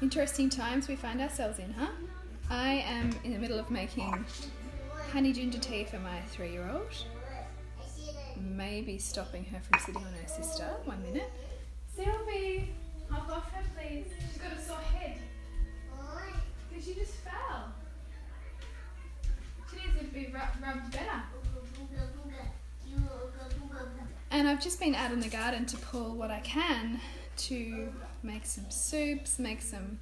Interesting times we find ourselves in, huh? I am in the middle of making honey ginger tea for my 3-year-old. Maybe stopping her from sitting on her sister. 1 minute. Sylvie, hop off her, please. She's got a sore head. Because she just fell. She needs to be rubbed better. And I've just been out in the garden to pull what I can to make some soups, make some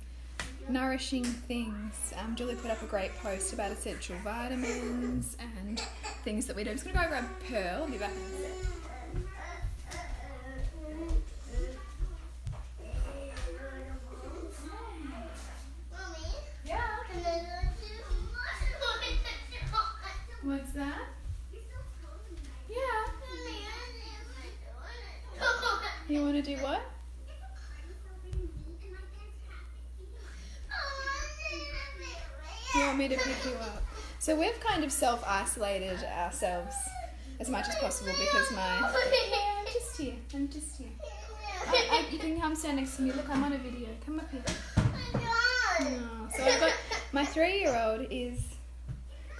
nourishing things. Julie put up a great post about essential vitamins and things that we do. I'm just going to go grab Pearl. I'll be back in a sec. Yeah. What's that? Yeah. You want to do what? You want me to pick you up? So we've kind of self-isolated ourselves as much as possible because I'm just here. You can come stand next to me. Look, I'm on a video. Come up here. Oh, so I've got my 3-year-old is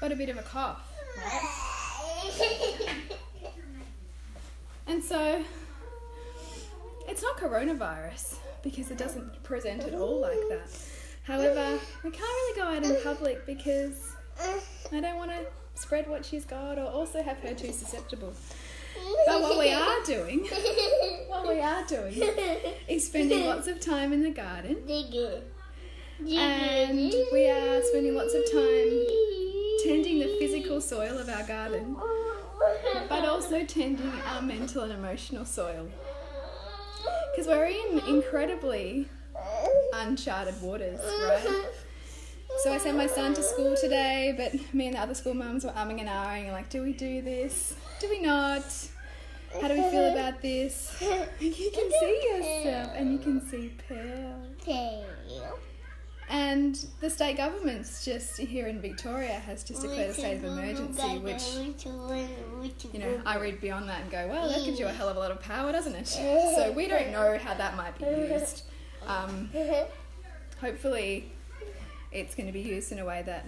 got a bit of a cough, right? And so it's not coronavirus because it doesn't present at all like that. However, we can't really go out in public because I don't want to spread what she's got or also have her too susceptible. But what we are doing is spending lots of time in the garden. And we are spending lots of time tending the physical soil of our garden, but also tending our mental and emotional soil. Because we're in incredibly uncharted waters, right? So I sent my son to school today, but me and the other school mums were umming and ahhing, like, do we do this? Do we not? How do we feel about this? You can see yourself, and you can see Pearl. And the state government's just here in Victoria has just declared a state of emergency, which, you know, I read beyond that and go, well, that gives you a hell of a lot of power, doesn't it? So we don't know how that might be used. Hopefully it's going to be used in a way that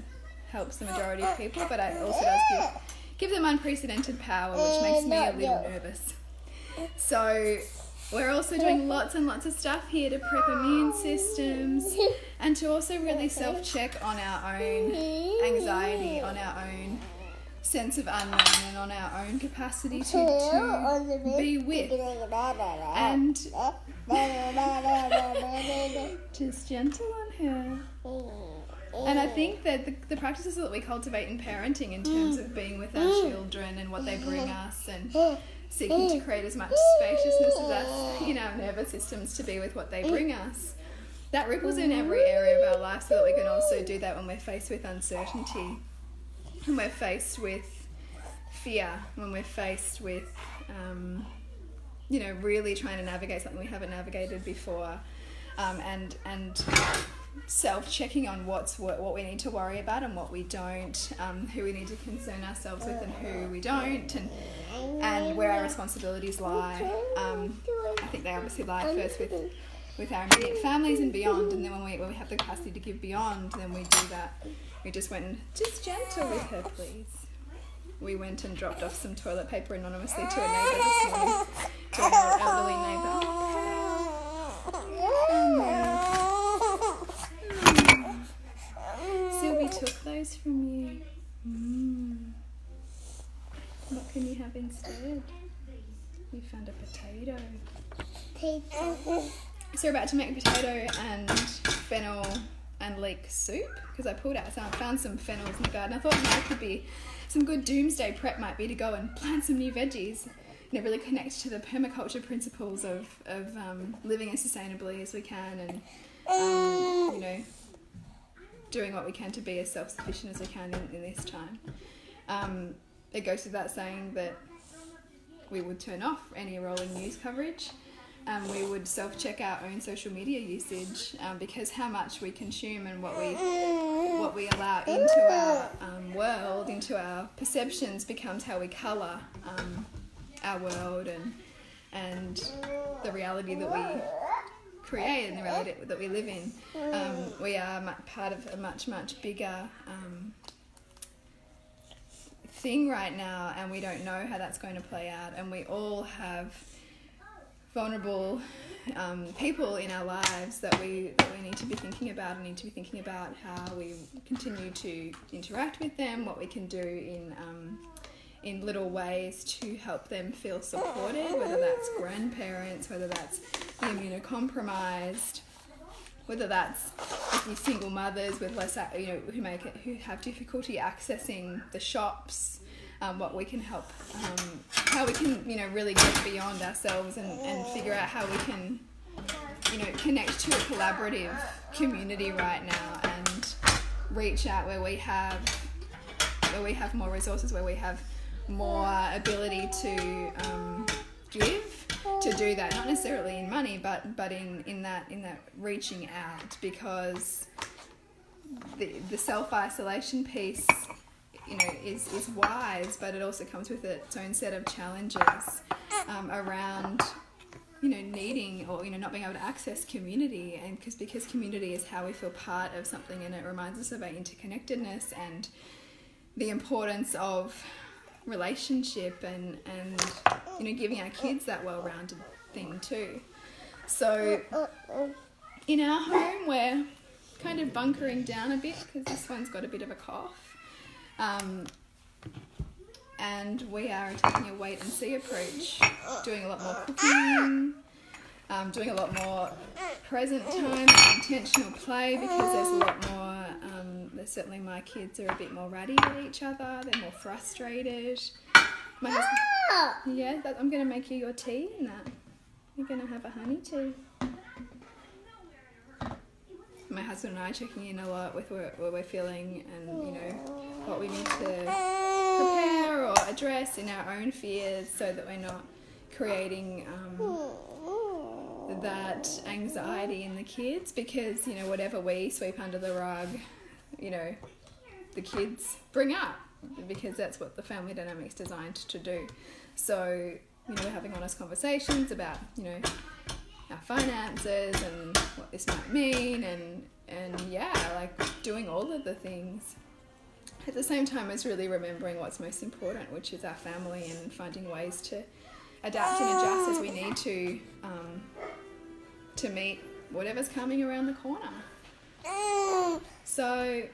helps the majority of people, but it also does give them unprecedented power, which makes me a little nervous. So we're also doing lots and lots of stuff here to prep immune systems and to also really self-check on our own anxiety, on our own sense of unknown, and on our own capacity to be with. And just gentle on her. And I think that the practices that we cultivate in parenting in terms of being with our children and what they bring us and seeking to create as much spaciousness as us in our nervous systems to be with what they bring us, that ripples in every area of our life so that we can also do that when we're faced with uncertainty, when we're faced with fear, when we're faced with, really trying to navigate something we haven't navigated before, and self-checking on what we need to worry about and what we don't, who we need to concern ourselves with and who we don't, and where our responsibilities lie. I think they obviously lie first with our immediate families and beyond, and then when we have the capacity to give beyond, then we do that. We just went and just gentle with her, please. We went and dropped off some toilet paper anonymously to a neighbour this morning, to an elderly neighbour. Sylvie took those from you. What can you have instead? You found a potato. So we're about to make potato and fennel and leek soup because I pulled out found some fennels in the garden. I thought now could be some good doomsday prep might be to go and plant some new veggies. And it really connects to the permaculture principles of living as sustainably as we can and doing what we can to be as self-sufficient as we can in this time. It goes without saying that we would turn off any rolling news coverage. We would self-check our own social media usage because how much we consume and what we allow into our world, into our perceptions, becomes how we colour our world and the reality that we create and the reality that we live in. We are part of a much bigger thing right now, and we don't know how that's going to play out, and we all have vulnerable people in our lives that we need to be thinking about, and need to be thinking about how we continue to interact with them, what we can do in little ways to help them feel supported, whether that's grandparents, whether that's the immunocompromised, whether that's single mothers with less, who have difficulty accessing the shops, what we can help, how we can, really get beyond ourselves and figure out how we can, connect to a collaborative community right now and reach out where we have more resources, where we have more ability to give, to do that, not necessarily in money, but in that reaching out, because the self-isolation piece, is wise, but it also comes with its own set of challenges around needing or not being able to access community, and because community is how we feel part of something, and it reminds us of our interconnectedness and the importance of relationship and giving our kids that well-rounded thing too. So in our home we're kind of bunkering down a bit because this one's got a bit of a cough, and we are taking a wait and see approach, doing a lot more cooking, doing a lot more present time and intentional play, because there's a lot more, certainly my kids are a bit more ratty at each other, they're more frustrated. My husband, I'm going to make you your tea and that. You're going to have a honey tea. My husband and I are checking in a lot with what we're feeling and, what we need to prepare or address in our own fears, so that we're not creating that anxiety in the kids, because, whatever we sweep under the rug, the kids bring up, because that's what the family dynamic's designed to do. So, we're having honest conversations about, our finances and what this might mean, and doing all of the things. At the same time as really remembering what's most important, which is our family, and finding ways to adapt and adjust as we need to meet whatever's coming around the corner. So I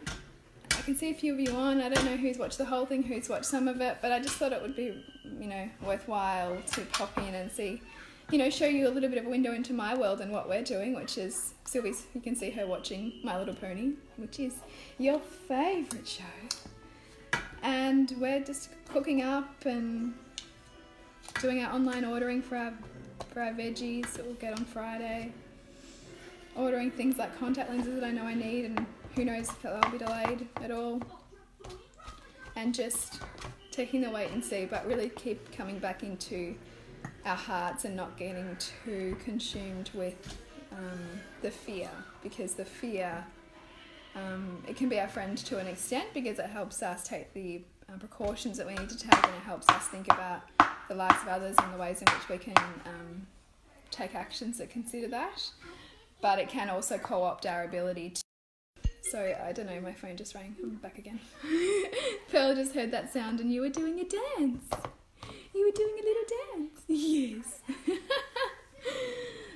can see a few of you on. I don't know who's watched the whole thing, who's watched some of it, but I just thought it would be, worthwhile to pop in and see, show you a little bit of a window into my world and what we're doing, which is Sylvie's, you can see her watching My Little Pony, which is your favourite show. And we're just cooking up and doing our online ordering for our veggies that we'll get on Friday. Ordering things like contact lenses that I know I need, and who knows if they'll be delayed at all. And just taking the wait and see, but really keep coming back into our hearts and not getting too consumed with the fear, because the fear, it can be our friend to an extent, because it helps us take the precautions that we need to take, and it helps us think about the lives of others and the ways in which we can take actions that consider that. But it can also co-opt our ability to... So, I don't know, my phone just rang. I'm back again. Pearl just heard that sound and you were doing a dance. You were doing a little dance. Yes.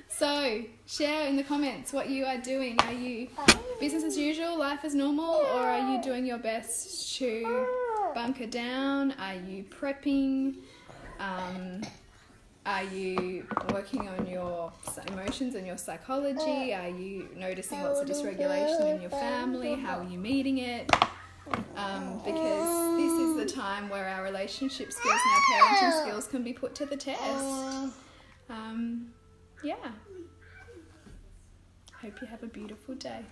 So, share in the comments what you are doing. Are you business as usual, life as normal, or are you doing your best to bunker down? Are you prepping? Are you working on your emotions and your psychology? Are you noticing lots of dysregulation in your family? How are you meeting it? Because this is the time where our relationship skills and our parenting skills can be put to the test. Hope you have a beautiful day.